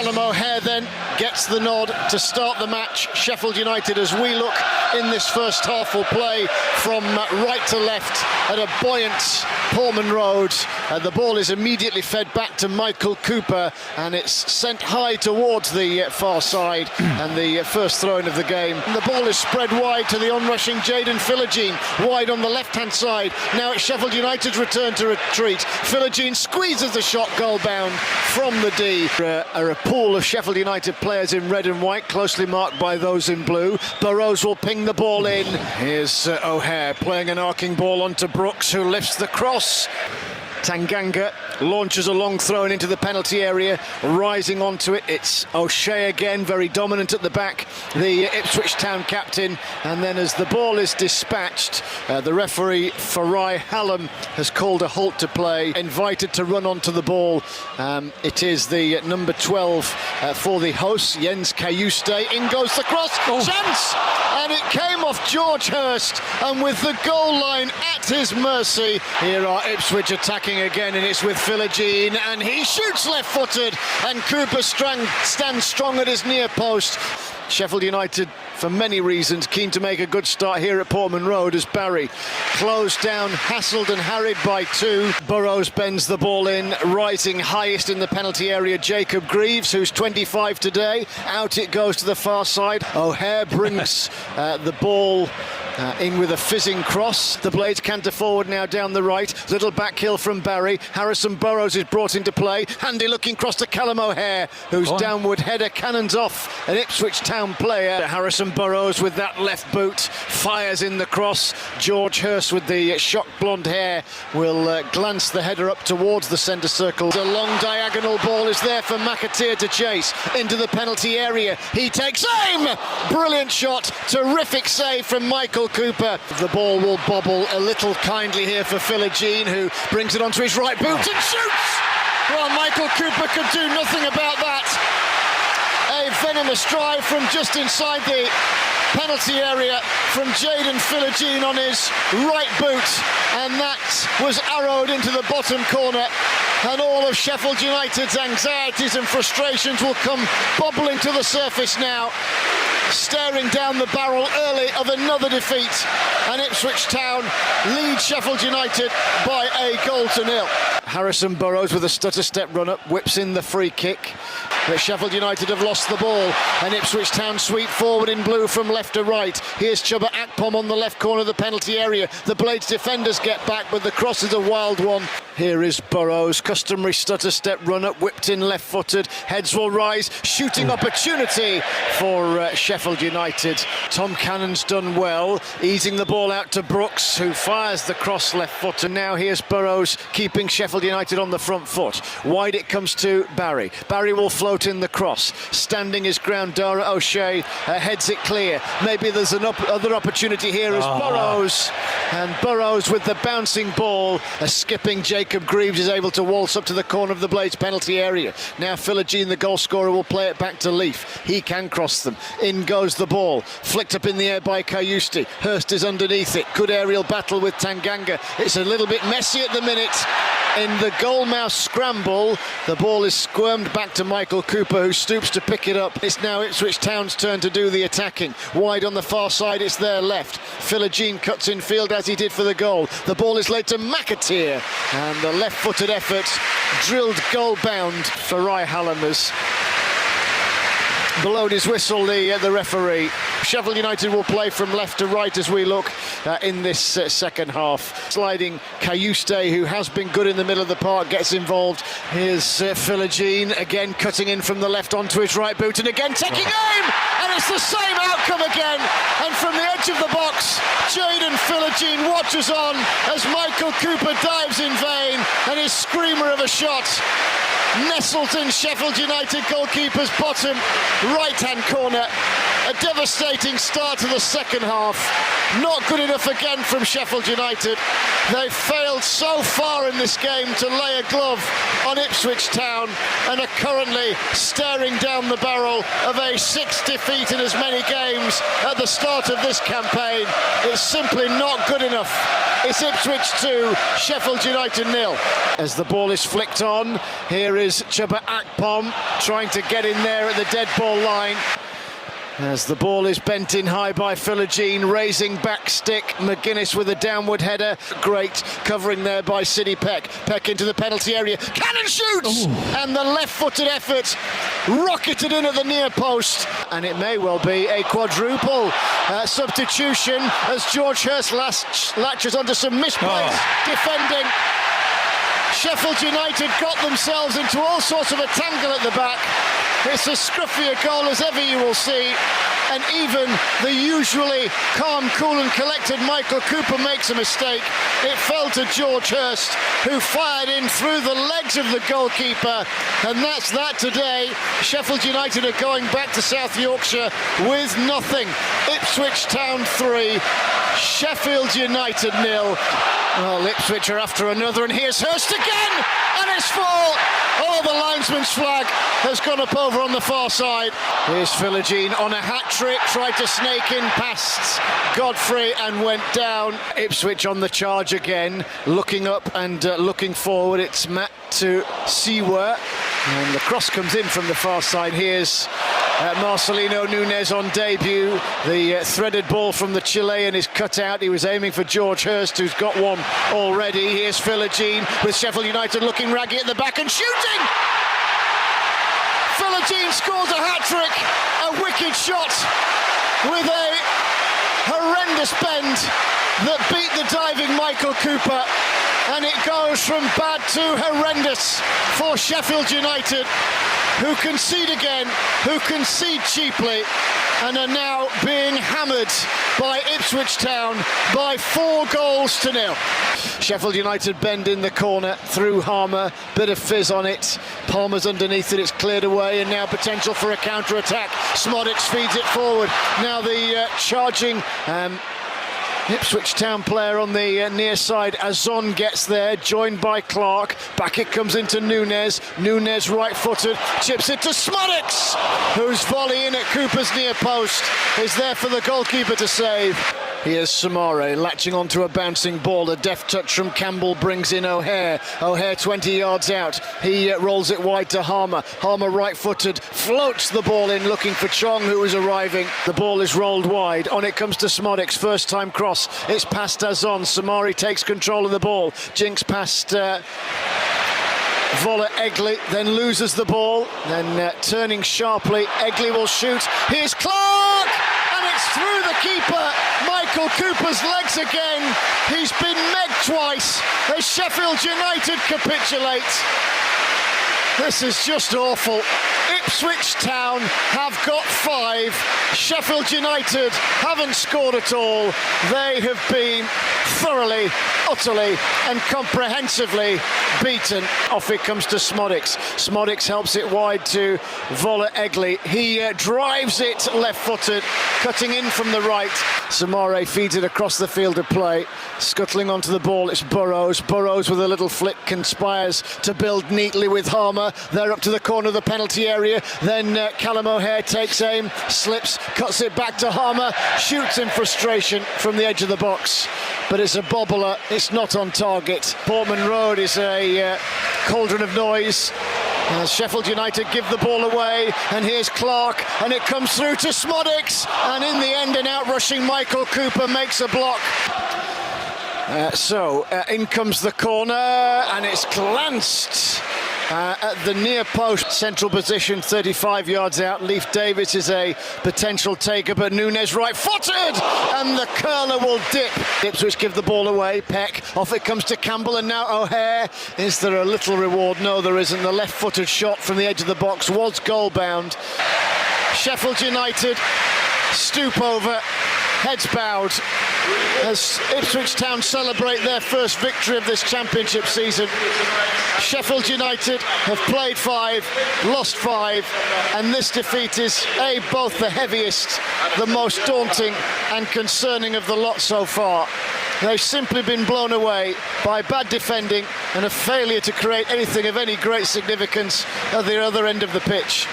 Callum O'Hare then gets the nod to start the match. Sheffield United, as we look in this first half, will play from right to left at a buoyant Portman Road. The ball is immediately fed back to Michael Cooper, and it's sent high towards the far side, and the first throw-in of the game. And the ball is spread wide to the onrushing Jayden Philogene, wide on the left-hand side. Now it's Sheffield United's return to retreat. Philogene squeezes the shot, goal-bound from the D. A pool of Sheffield United players in red and white, closely marked by those in blue. Burrows will ping the ball in. Here's O'Hare playing an arcing ball onto Brooks, who lifts the cross. Tanganga launches a long throw into the penalty area, rising onto it. It's O'Shea again, very dominant at the back, the Ipswich Town captain. And then as the ball is dispatched, the referee Farai Hallam has called a halt to play, invited to run onto the ball. It is the number 12 for the hosts, Jens Kayuste. In goes the cross, chance! And it came off George Hurst, and with the goal line at his mercy, here are Ipswich attacking again, and it's with Philogene, and he shoots left-footed, and Cooper stands strong at his near post. Sheffield United, for many reasons, keen to make a good start here at Portman Road, as Barry closed down, hassled and harried by two. Burrows bends the ball in, rising highest in the penalty area, Jacob Greaves, who's 25 today. Out it goes to the far side. O'Hare brings the ball in with a fizzing cross. The Blades canter forward now down the right. Little back heel from Barry. Harrison Burrows is brought into play. Handy looking cross to Callum O'Hare, whose downward header cannons off an Ipswich Town player. Harrison Burrows with that left boot fires in the cross. George Hurst with the shock blonde hair will glance the header up towards the centre circle. A long diagonal ball is there for McAteer to chase into the penalty area. He takes aim! Brilliant shot, terrific save from Michael Cooper. The ball will bobble a little kindly here for Philogene, who brings it onto his right boot and shoots! Well, Michael Cooper could do nothing about that. A venomous drive from just inside the penalty area from Jayden Philogene on his right boot, and that was arrowed into the bottom corner, and all of Sheffield United's anxieties and frustrations will come bubbling to the surface now, staring down the barrel early of another defeat, and Ipswich Town lead Sheffield United by a 1-0. Harrison Burrows with a stutter step run up whips in the free kick, but Sheffield United have lost the ball, and Ipswich Town sweep forward in blue from left to right. Here's Chuba Akpom on the left corner of the penalty area. The Blades defenders get back, but the cross is a wild one. Here is Burrows, customary stutter step run up, whipped in left-footed. Heads will rise, shooting opportunity for Sheffield United. Tom Cannon's done well, easing the ball out to Brooks, who fires the cross left-foot. And now here's Burrows keeping Sheffield United on the front foot. Wide it comes to Barry. Barry will float in the cross. Standing his ground, Dara O'Shea heads it clear. Maybe there's other opportunity here as Burrows. And Burrows with the bouncing ball. A skipping Jacob Greaves is able to waltz up to the corner of the Blades penalty area. Now Philogene, the goal scorer, will play it back to Leaf. He can cross them. In goes the ball. Flicked up in the air by Kayuste. Hurst is underneath it. Good aerial battle with Tanganga. It's a little bit messy at the minute. In the goalmouth scramble, the ball is squirmed back to Michael Cooper, who stoops to pick it up. It's now Ipswich Town's turn to do the attacking. Wide on the far side, it's their left. Philogene cuts in field as he did for the goal. The ball is laid to McAteer, and the left-footed effort drilled goal-bound. Farai Hallam has blown his whistle, the referee. Sheffield United will play from left to right as we look in this second half. Sliding Kayuste, who has been good in the middle of the park, gets involved. Here's Philogene, again cutting in from the left onto his right boot, and again taking aim! And it's the same outcome again. And from the edge of the box, Jayden Philogene watches on as Michael Cooper dives in vain, and his screamer of a shot nestled in Sheffield United goalkeeper's bottom right-hand corner. A devastating start to the second half. Not good enough again from Sheffield United. They failed so far in this game to lay a glove on Ipswich Town and are currently staring down the barrel of a 6th defeat in as many games at the start of this campaign. It's simply not good enough. It's Ipswich 2, Sheffield United 0. As the ball is flicked on, here is Chuba Akpom trying to get in there at the dead ball line. As the ball is bent in high by Philogene, raising back stick. McGuinness with a downward header. Great covering there by Sidney Peck. Peck into the penalty area. Cannon shoots! Ooh. And the left-footed effort rocketed in at the near post. And it may well be a quadruple substitution as George Hurst latches onto some misplaced defending. Sheffield United got themselves into all sorts of a tangle at the back. It's as scruffy a goal as ever you will see, and even the usually calm, cool and collected Michael Cooper makes a mistake. It fell to George Hurst, who fired in through the legs of the goalkeeper, and that's that today. Sheffield United are going back to South Yorkshire with nothing. Ipswich Town 3, Sheffield United 0. Well, Ipswich are after another, and here's Hurst again, and it's full. Oh, the linesman's flag has gone up over on the far side. Here's Philogene on a hat-trick, tried to snake in past Godfrey and went down. Ipswich on the charge again, looking up and looking forward. It's Matt to Siwa, and the cross comes in from the far side. Here's Marcelino Núñez on debut. The threaded ball from the Chilean is cut out. He was aiming for George Hurst, who's got one already. Here's Philogene with Sheffield United looking raggy at the back and shooting! Philogene scores a hat-trick, a wicked shot with a horrendous bend that beat the diving Michael Cooper, and it goes from bad to horrendous for Sheffield United, who concede again, who concede cheaply, and are now being hammered by Ipswich Town by 4-0. Sheffield United bend in the corner through Harmer, bit of fizz on it. Palmer's underneath it, it's cleared away, and now potential for a counter-attack. Smodics feeds it forward. Now the charging Ipswich Town player on the near side. Azon gets there, joined by Clark. Back it comes into Núñez. Núñez right-footed, chips it to Smodics, whose volley in at Cooper's near post is there for the goalkeeper to save. Here's Samare latching onto a bouncing ball. A deft touch from Campbell brings in O'Hare. O'Hare 20 yards out. He rolls it wide to Harmer. Harmer right-footed, floats the ball in looking for Chong, who is arriving. The ball is rolled wide. On it comes to Smodics. First time cross. It's past Azon. Samari takes control of the ball. Jinks past Vola Egley, then loses the ball. Then turning sharply, Egley will shoot. Here's Clark! And it's through the keeper. Michael Cooper's legs again. He's been megged twice as Sheffield United capitulate. This is just awful. Ipswich Town have got 5. Sheffield United haven't scored at all. They have been thoroughly, utterly and comprehensively beaten. Off it comes to Smodics. Smodics helps it wide to Vola Egley. He drives it left-footed, cutting in from the right. Samare feeds it across the field of play. Scuttling onto the ball, it's Burrows. Burrows with a little flick conspires to build neatly with Harmer. They're up to the corner of the penalty area. Then Callum O'Hare takes aim, slips, cuts it back to Harmer, shoots in frustration from the edge of the box. But it's a bobbler, it's not on target. Portman Road is a cauldron of noise. Sheffield United give the ball away, and here's Clark, and it comes through to Smodics, and in the end an outrushing Michael Cooper makes a block. In comes the corner, and it's glanced at the near post. Central position, 35 yards out. Leif Davis is a potential taker, but Núñez right-footed, and the curler will dip. Ipswich give the ball away. Peck, off it comes to Campbell, and now O'Hare. Is there a little reward? No, there isn't. The left-footed shot from the edge of the box was goal-bound. Sheffield United stoop over heads bowed as Ipswich Town celebrate their first victory of this championship season. Sheffield United have played 5, lost 5, and this defeat is both the heaviest, the most daunting and concerning of the lot so far. They've simply been blown away by bad defending and a failure to create anything of any great significance at the other end of the pitch.